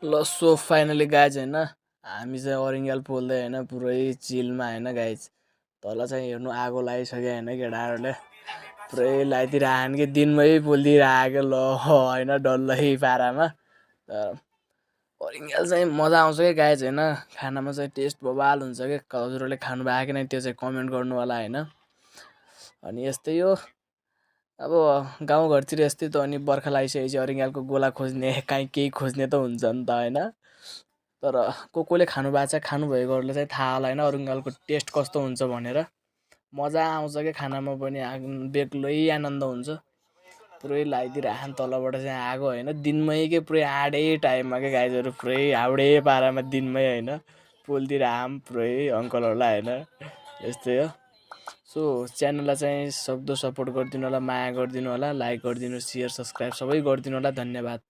ल so finally guys होइन हामी चाहिँ अरिङ्गाल पोल्दै होइन पुरै चिलमा होइन गाइज तल चाहिँ हेर्नु आगो लगाइसक्यो होइन केटाहरूले पुरै लगाइदिइरहन् कि दिनमै पोलिदिइरहेको ल होइन डल्लै पारामा अरिङ्गाल चाहिँ मजा आउँछ क्या गाइज होइन खानामा चाहिँ टेस्ट बबाल हुन्छ क्या हजुरहरूले खानु भएको कि नै त्यो चाहिँ कमेन्ट गर्नु होला होइन अनि यस्तै हो अब गाउँघरतिर यस्तै त अनि बर्खा लगाइसकेपछि अरिङ्गालको गोला खोज्ने काहीँ केही खोज्ने त हुन्छ नि त होइन तर कोले खानु भएको छ खानुभएकोहरूले चाहिँ थाहा होला होइन अरिङ्गालको टेस्ट कस्तो हुन्छ भनेर मजा आउँछ क्या खानामा पनि बेग्लै आनन्द हुन्छ पुरै लगाइदिइराखन् तलबाट चाहिँ आगो होइन दिनमै के पुरै आडै टाइममा क्या गाईहरू पुरै हाउडे पारामा दिनमै होइन पोलिदिइराखौँ पुरै अङ्कलहरूलाई होइन यस्तै हो सो च्यानललाई चाहिँ सक्दो सपोर्ट गरिदिनु होला माया गरिदिनु होला लाइक गरिदिनु सेयर सब्सक्राइब सबै गरिदिनु होला धन्यवाद।